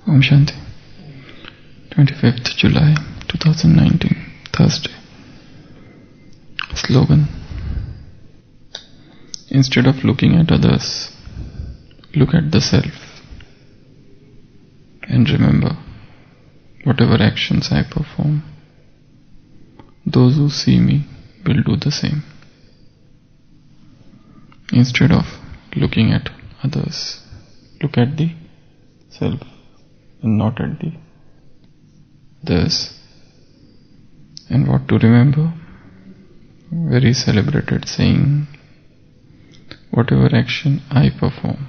Om Shanti. 25th July 2019, Thursday. Slogan. Instead of looking at others, look at the self. And remember, whatever actions I perform, those who see me will do the same. Instead of looking at others, look at the self and not at the others. And what to remember? Very celebrated saying, whatever action I perform,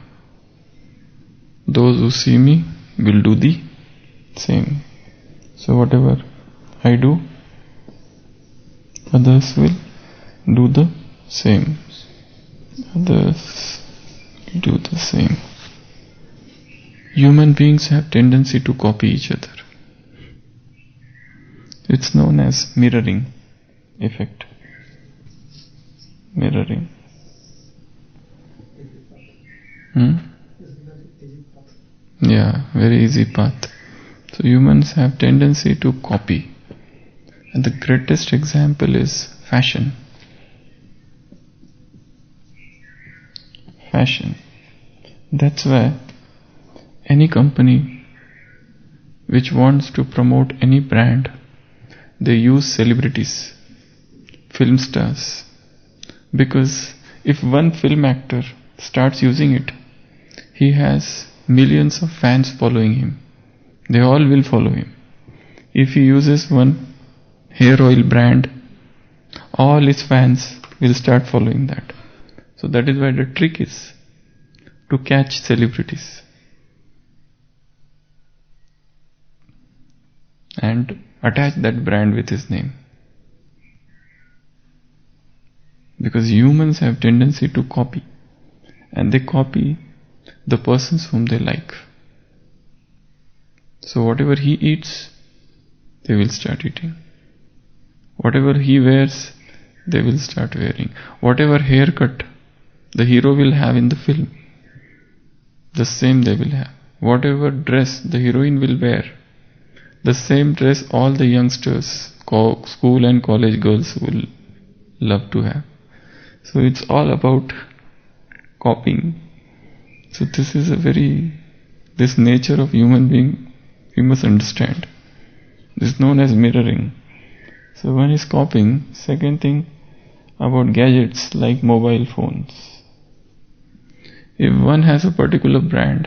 those who see me will do the same. So whatever I do, others will do the same. Others will do the same. Human beings have tendency to copy each other. It's known as mirroring effect. Mirroring. Yeah, very easy path. So humans have tendency to copy. And the greatest example is fashion. Fashion. That's why any company which wants to promote any brand, they use celebrities, film stars. Because if one film actor starts using it, he has millions of fans following him. They all will follow him. If he uses one hair oil brand, all his fans will start following that. So that is why the trick is to catch celebrities and attach that brand with his name. Because humans have tendency to copy, and they copy the persons whom they like. So whatever he eats, they will start eating. Whatever he wears, they will start wearing. Whatever haircut the hero will have in the film, the same they will have. Whatever dress the heroine will wear, the same dress all the youngsters, school and college girls will love to have. So it's all about copying. So this nature of human being, we must understand. This is known as mirroring. So one is copying. Second thing about gadgets like mobile phones. If one has a particular brand,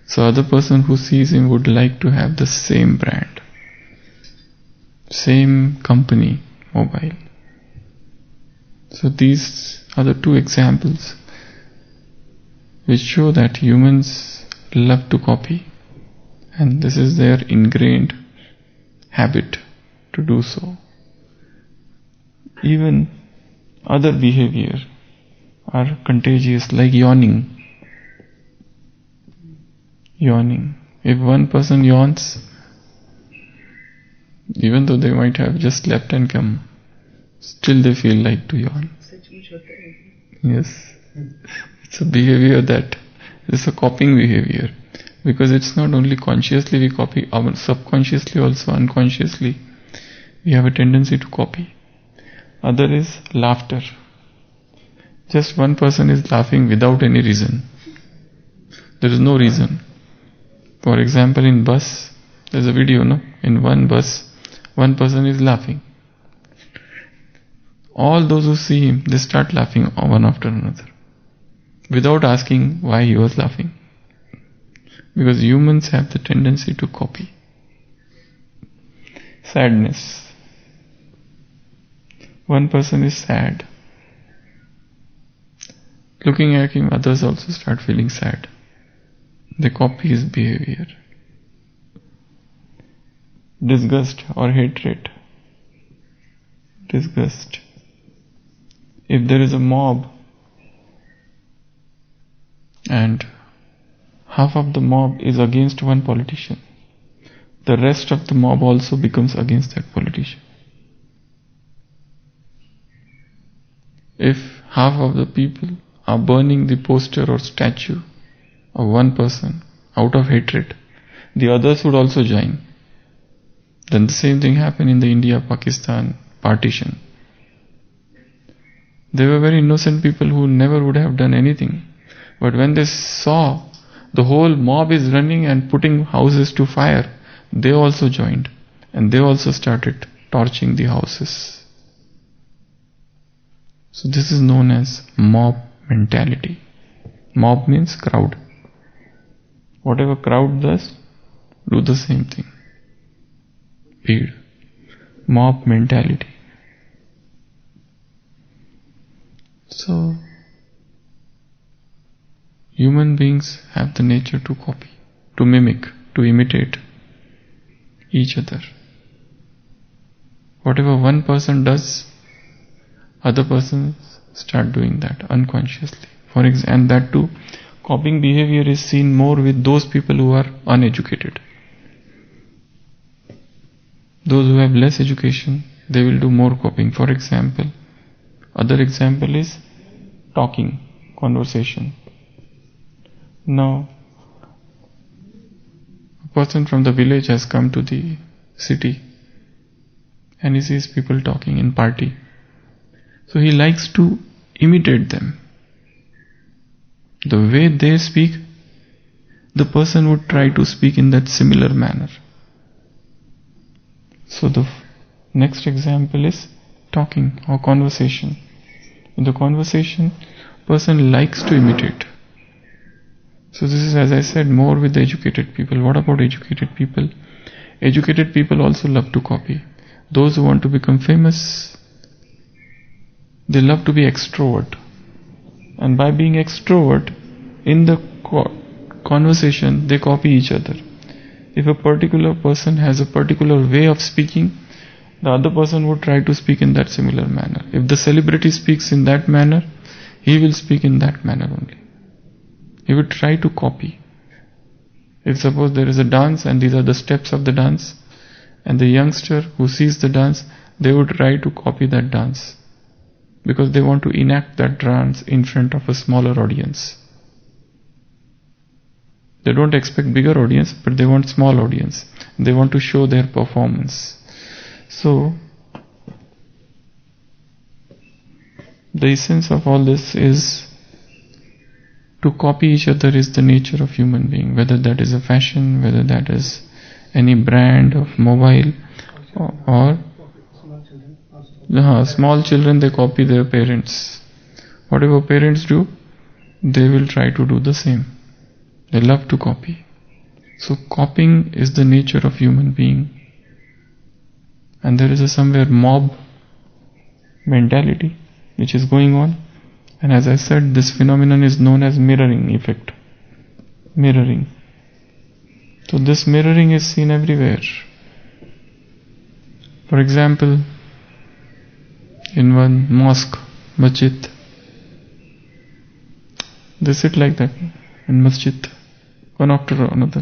so other person who sees him would like to have the same brand, same company mobile. So these are the two examples which show that humans love to copy, and this is their ingrained habit to do so. Even other behavior are contagious, like yawning. Yawning. If one person yawns, even though they might have just slept and come, still they feel like to yawn. Yes. It's a behavior that is a copying behavior. Because it's not only consciously we copy, our subconsciously also, unconsciously, we have a tendency to copy. Other is laughter. Just one person is laughing without any reason. There is no reason. For example, in bus, there's a video, no? In one bus, one person is laughing. All those who see him, they start laughing one after another, without asking why he was laughing. Because humans have the tendency to copy. Sadness. One person is sad. Looking at him, others also start feeling sad. They copy his behavior. Disgust or hatred. Disgust. If there is a mob and half of the mob is against one politician, the rest of the mob also becomes against that politician. If half of the people are burning the poster or statue of one person out of hatred, the others would also join. Then the same thing happened in the India-Pakistan partition. They were very innocent people who never would have done anything. But when they saw the whole mob is running and putting houses to fire, they also joined. And they also started torching the houses. So this is known as mob mentality. Mob means crowd. Whatever crowd does, do the same thing. Bhid. Mob mentality. So, human beings have the nature to copy, to mimic, to imitate each other. Whatever one person does, other persons start doing that unconsciously. And that too, copying behavior is seen more with those people who are uneducated. Those who have less education, they will do more copying. For example, other example is talking, conversation. Now, a person from the village has come to the city and he sees people talking in party. So he likes to imitate them. The way they speak, the person would try to speak in that similar manner. So the next example is talking or conversation. In the conversation, person likes to imitate. So this is, as I said, more with the educated people. What about educated people? Educated people also love to copy. Those who want to become famous, they love to be extrovert. And by being extrovert, in the conversation, they copy each other. If a particular person has a particular way of speaking, the other person would try to speak in that similar manner. If the celebrity speaks in that manner, he will speak in that manner only. He would try to copy. If suppose there is a dance and these are the steps of the dance, and the youngster who sees the dance, they would try to copy that dance, because they want to enact that dance in front of a smaller audience. They don't expect bigger audience, but they want small audience. They want to show their performance. So, the essence of all this is to copy each other is the nature of human being, whether that is a fashion, whether that is any brand of mobile or small children, they copy their parents. Whatever parents do, they will try to do the same. They love to copy. So copying is the nature of human being. And there is a somewhere mob mentality which is going on. And as I said, this phenomenon is known as mirroring effect. Mirroring. So this mirroring is seen everywhere. For example, in one mosque, masjid, they sit like that in masjid, one after another.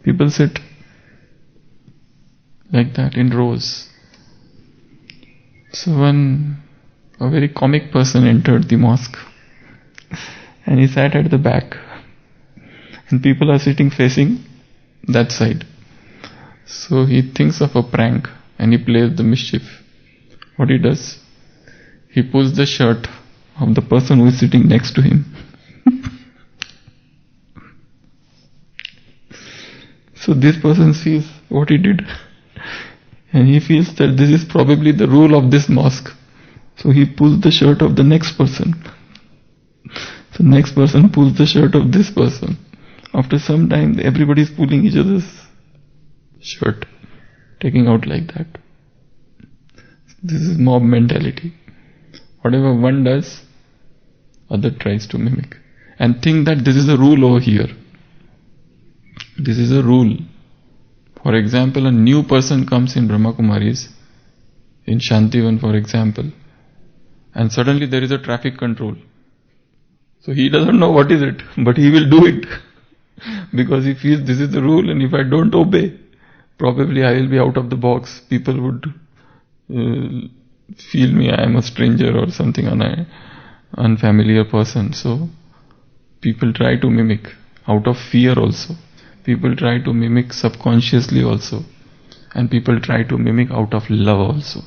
People sit like that in rows. So a very comic person entered the mosque and he sat at the back, and people are sitting facing that side. So he thinks of a prank and he plays the mischief. What he does? He pulls the shirt of the person who is sitting next to him. So this person sees what he did, and he feels that this is probably the rule of this mosque. So he pulls the shirt of the next person. So next person pulls the shirt of this person. After some time, everybody is pulling each other's shirt, taking out like that. This is mob mentality. Whatever one does, other tries to mimic, and think that this is a rule over here. This is a rule. For example, a new person comes in Brahma Kumaris, in Shantivan for example, and suddenly there is a traffic control. So he doesn't know what is it, but he will do it because he feels this is the rule, and if I don't obey, probably I will be out of the box. People would feel me, I am a stranger or something, unfamiliar person. So people try to mimic out of fear also. People try to mimic subconsciously also. And people try to mimic out of love also.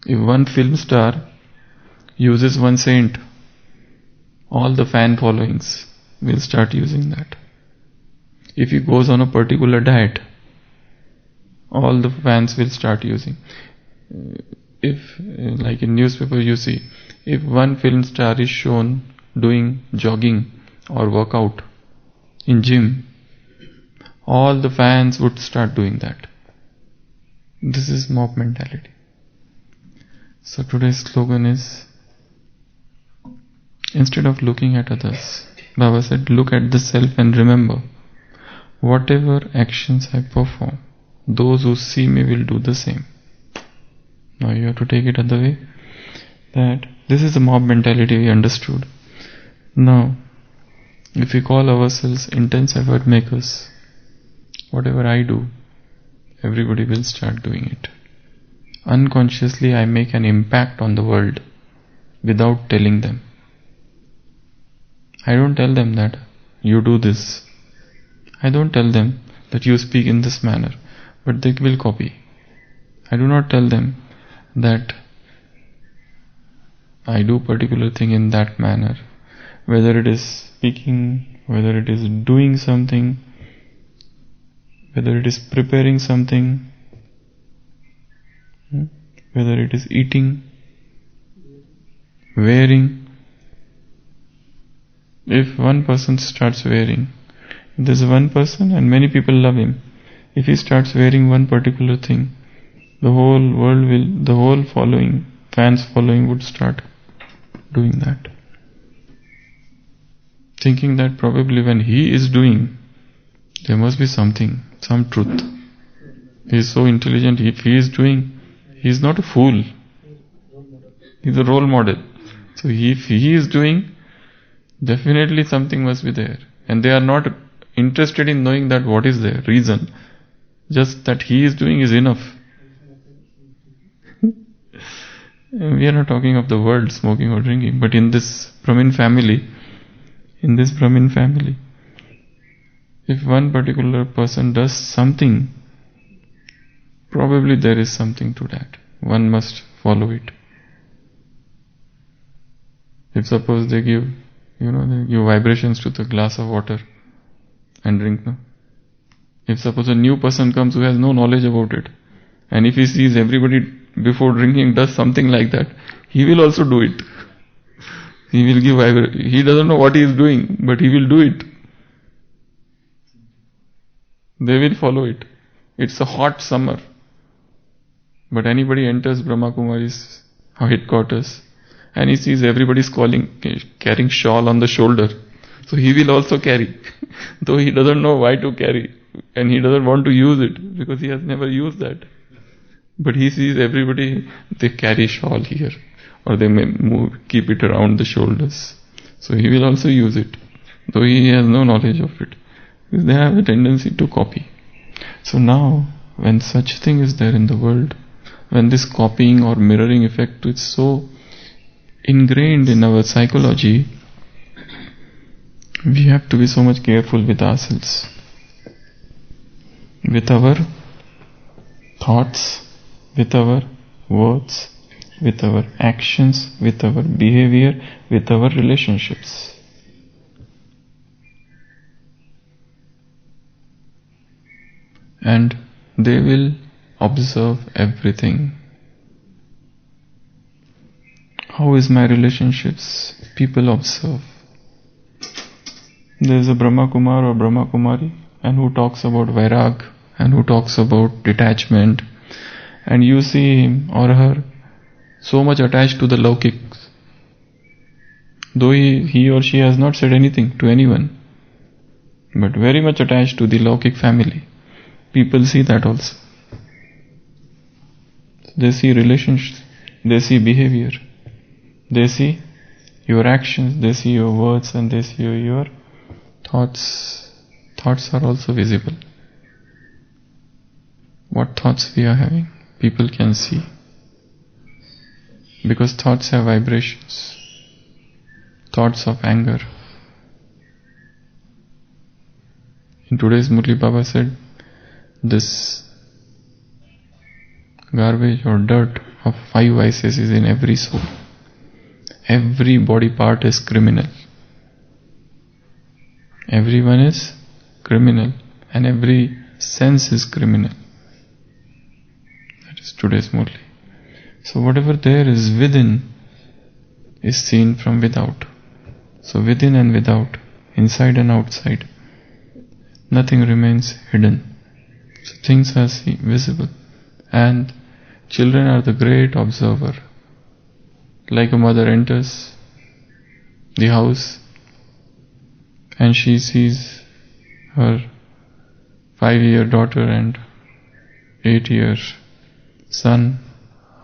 If one film star uses one saint, all the fan followings will start using that. If he goes on a particular diet, all the fans will start using. If, like in newspaper you see, if one film star is shown doing jogging or workout in gym, all the fans would start doing that. This is mob mentality. So today's slogan is, instead of looking at others, Baba said, look at the self and remember, whatever actions I perform, those who see me will do the same. Now you have to take it other way, that this is the mob mentality we understood. Now, if we call ourselves intense effort makers, whatever I do, everybody will start doing it. Unconsciously I make an impact on the world without telling them. I don't tell them that you do this. I don't tell them that you speak in this manner, but they will copy. I do not tell them that I do particular thing in that manner, whether it is speaking, whether it is doing something, whether it is preparing something, whether it is eating, wearing. If one person starts wearing, there's one person and many people love him. If he starts wearing one particular thing, the whole following, fans following would start doing that. Thinking that probably when he is doing, there must be something, some truth. He is so intelligent, if he is doing, he is not a fool. He is a role model. So if he is doing, definitely something must be there. And they are not interested in knowing that what is the reason. Just that he is doing is enough. We are not talking of the world, smoking or drinking, but in this Brahmin family, if one particular person does something, probably there is something to that. One must follow it. If suppose they give vibrations to the glass of water and drink, no? If suppose a new person comes who has no knowledge about it, and if he sees everybody before drinking does something like that, he will also do it. He will give vibration. He doesn't know what he is doing, but he will do it. They will follow it. It's a hot summer, but anybody enters Brahma Kumaris headquarters and he sees everybody carrying shawl on the shoulder. So he will also carry, though he doesn't know why to carry and he doesn't want to use it because he has never used that. But he sees everybody, they carry shawl here or they may keep it around the shoulders. So he will also use it, though he has no knowledge of it. Because they have a tendency to copy. So now, when such thing is there in the world, when this copying or mirroring effect is so ingrained in our psychology, we have to be so much careful with ourselves, with our thoughts, with our words, with our actions, with our behavior, with our relationships. And they will observe everything. How is my relationships? People observe. There is a Brahma Kumar or Brahma Kumari, and who talks about Vairag, and who talks about detachment, and you see him or her so much attached to the Laukiks, though he or she has not said anything to anyone, but very much attached to the Laukik family. People see that also. They see relationships, they see behavior, they see your actions, they see your words, and they see your thoughts. Thoughts are also visible. What thoughts we are having, people can see. Because thoughts have vibrations. Thoughts of anger, In today's Murli, Baba said, this garbage or dirt of 5 vices is in every soul. Every body part is criminal. Everyone is criminal, and every sense is criminal. That is today's Murli. So whatever there is within is seen from without. So within and without, inside and outside, nothing remains hidden. So things are visible. And children are the great observer. Like a mother enters the house and she sees her 5-year daughter and 8-year son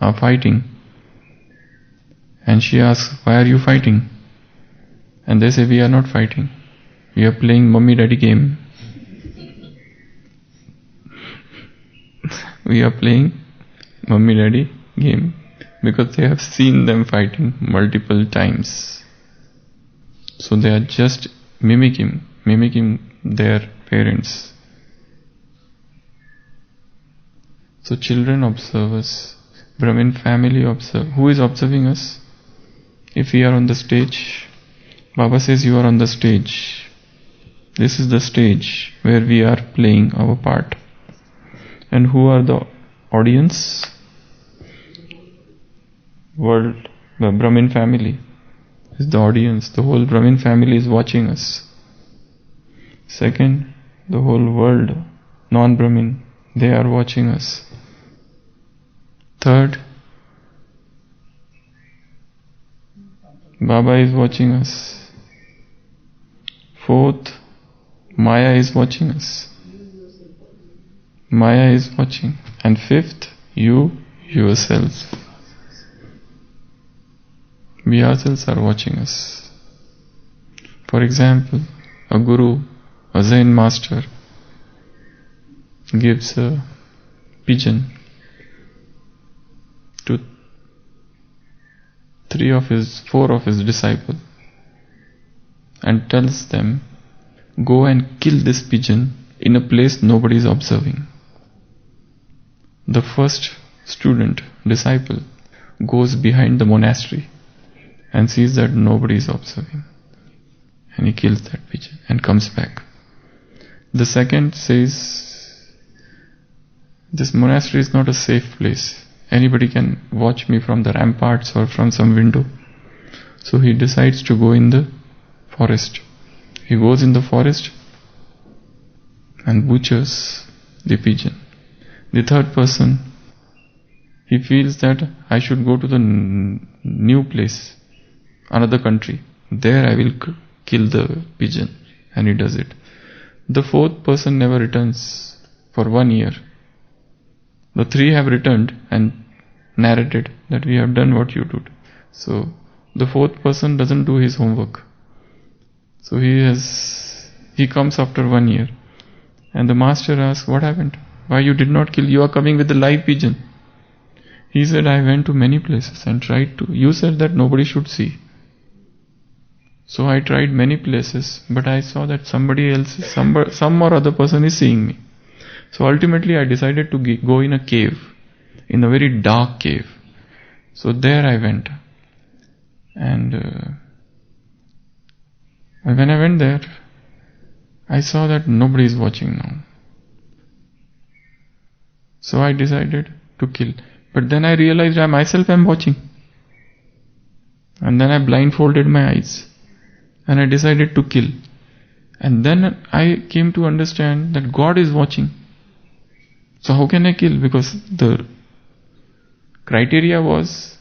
are fighting. And she asks, why are you fighting? And they say, we are not fighting. We are playing mummy-daddy game. We are playing mummy-daddy game. Because they have seen them fighting multiple times. So they are just mimicking their parents. So children observe us. Brahmin family observe. Who is observing us? If we are on the stage, Baba says you are on the stage. This is the stage where we are playing our part. And who are the audience? World, the Brahmin family is the audience. The whole Brahmin family is watching us. Second, the whole world, non-Brahmin, they are watching us. Third, Baba is watching us. Fourth, Maya is watching us. Maya is watching. And fifth, you yourself. We ourselves are watching us. For example, a guru, a Zen master, gives a pigeon to 4 of his disciples and tells them, go and kill this pigeon in a place nobody is observing. The first disciple, goes behind the monastery and sees that nobody is observing. And he kills that pigeon and comes back. The second says, this monastery is not a safe place. Anybody can watch me from the ramparts or from some window. So he decides to go in the forest. He goes in the forest and butchers the pigeon. The third person, he feels that I should go to the new place, another country. There I will kill the pigeon. And he does it. The fourth person never returns for 1 year. The 3 have returned and narrated that we have done what you did. So the fourth person doesn't do his homework. So he comes after 1 year. And the master asks, what happened? Why you did not kill? You are coming with the live pigeon. He said, I went to many places and tried to. You said that nobody should see. So I tried many places, but I saw that somebody else, some or other person is seeing me. So ultimately I decided to go in a cave, in a very dark cave. So there I went. And when I went there, I saw that nobody is watching now. So I decided to kill. But then I realized I myself am watching. And then I blindfolded my eyes. And I decided to kill. And then I came to understand that God is watching. So how can I kill? Because the criteria was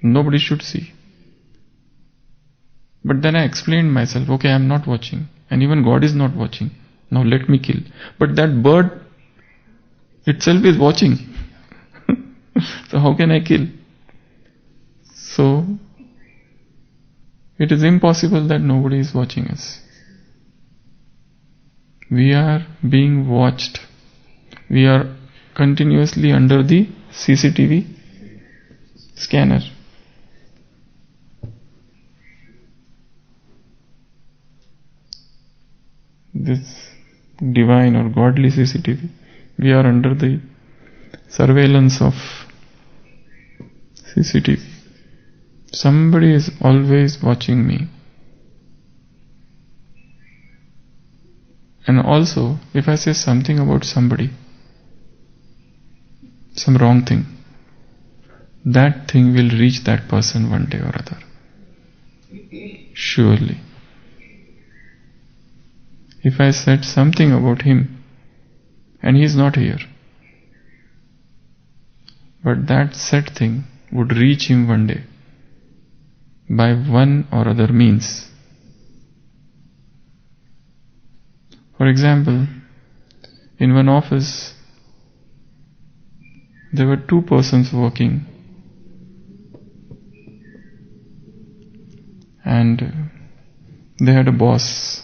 nobody should see. But then I explained myself, okay, I am not watching. And even God is not watching. Now let me kill. But that bird itself is watching. So how can I kill? So it is impossible that nobody is watching us. We are being watched. We are continuously under the CCTV scanner. divine or godly CCTV. We are under the surveillance of CCTV. Somebody is always watching me. And also, if I say something about somebody, some wrong thing, that thing will reach that person one day or other. Surely. If I said something about him, and he is not here, but that said thing would reach him one day, by one or other means. For example, in one office, there were two persons working, and they had a boss.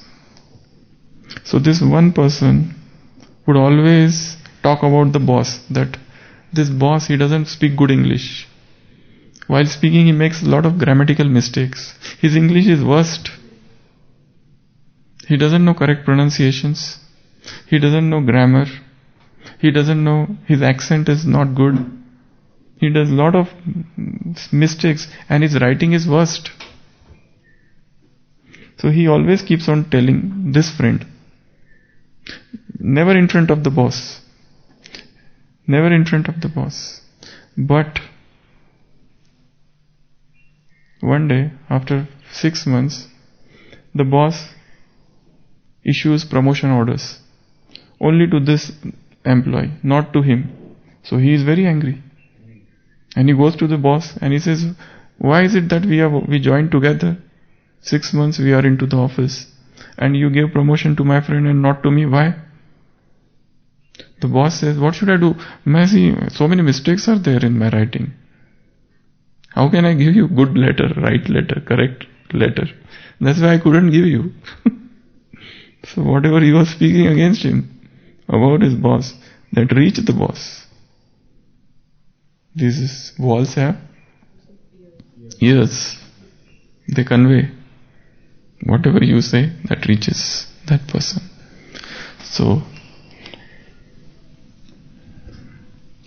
So this one person would always talk about the boss, that this boss, he doesn't speak good English. While speaking, he makes a lot of grammatical mistakes. His English is worst. He doesn't know correct pronunciations. He doesn't know grammar. He doesn't know, his accent is not good. He does a lot of mistakes, and his writing is worst. So he always keeps on telling this friend, never in front of the boss. Never in front of the boss. But one day, after 6 months, the boss issues promotion orders only to this employee, not to him. So he is very angry. And he goes to the boss and he says, why is it that we joined together? 6 months we are into the office, and you gave promotion to my friend and not to me. Why? The boss says, what should I do? See, so many mistakes are there in my writing. How can I give you good letter, right letter, correct letter? That's why I couldn't give you. So whatever he was speaking against him about his boss, that reached the boss. These walls have ears. They convey. Whatever you say, that reaches that person. So,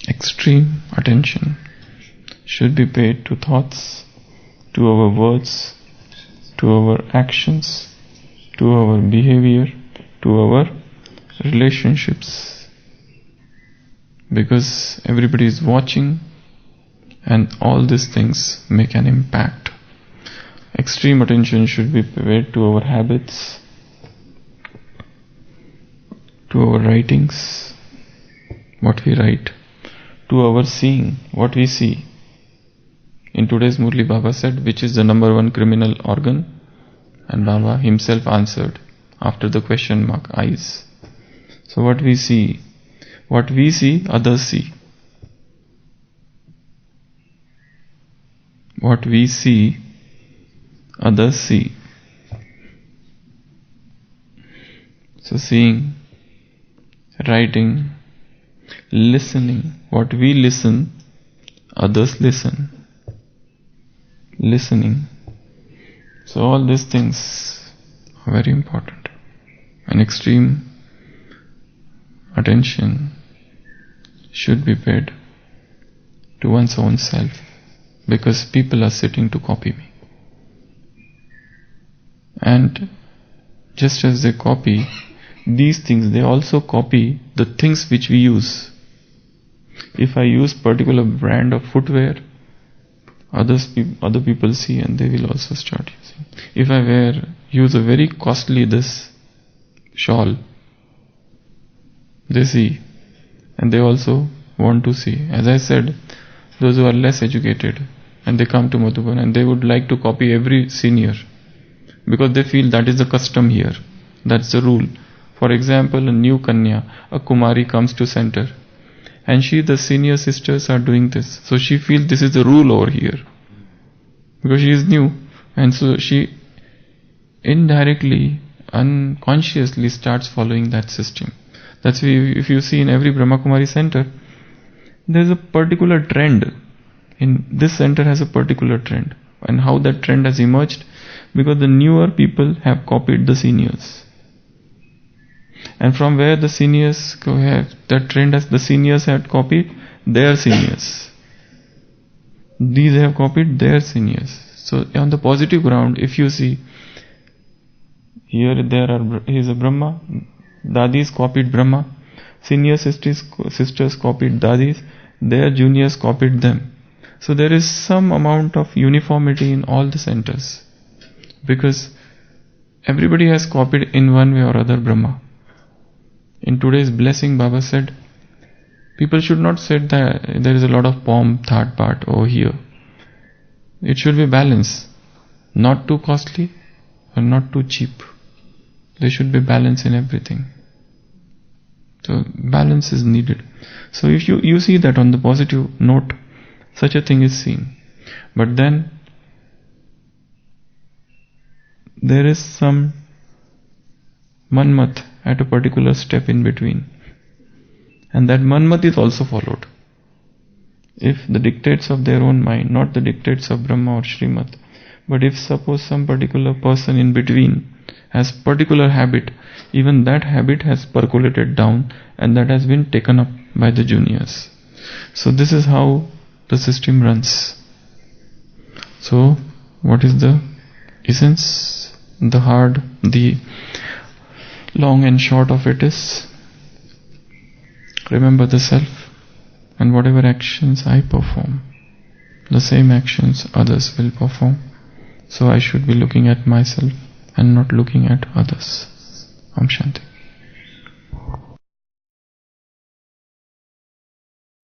extreme attention should be paid to thoughts, to our words, to our actions, to our behavior, to our relationships. Because everybody is watching, and all these things make an impact. Extreme attention should be paid to our habits, to our writings, what we write, to our seeing, what we see. In today's Murli, Baba said, which is the number one criminal organ? And Baba himself answered, after the question mark, eyes. So what we see, others see. What we see, others see. So seeing, writing, listening. What we listen, others listen. Listening. So all these things are very important. And extreme attention should be paid to one's own self, because people are sitting to copy me. And just as they copy these things, they also copy the things which we use. If I use particular brand of footwear, other people see and they will also start using. If I use a very costly this shawl, they see and they also want to see. As I said, those who are less educated and they come to Madhuban and they would like to copy every senior, because they feel that is the custom here, that's the rule. For example, a new Kanya, a Kumari comes to center, and the senior sisters are doing this, so she feels this is the rule over here, because she is new, and so she indirectly, unconsciously starts following that system. That's why if you see in every Brahma Kumari center, there is a particular trend. In this center has a particular trend, and how that trend has emerged, because the newer people have copied the seniors. And from where the seniors have that trend, as the seniors had copied their seniors. These have copied their seniors. So on the positive ground, if you see, here he is a Brahma, Dadis copied Brahma, senior sisters copied Dadis, their juniors copied them. So there is some amount of uniformity in all the centers, because everybody has copied in one way or other Brahma. In today's blessing, Baba said, people should not say that there is a lot of pomp, third part over here. It should be balanced, not too costly or not too cheap. There should be balance in everything. So balance is needed. So if you see that on the positive note, such a thing is seen. But then there is some manmat at a particular step in between. And that manmat is also followed. If the dictates of their own mind, not the dictates of Brahma or Srimad, but if suppose some particular person in between has particular habit, even that habit has percolated down and that has been taken up by the juniors. So this is how the system runs. So what is the essence? The long and short of it is, remember the self, and whatever actions I perform, the same actions others will perform. So I should be looking at myself and not looking at others. Om Shanti.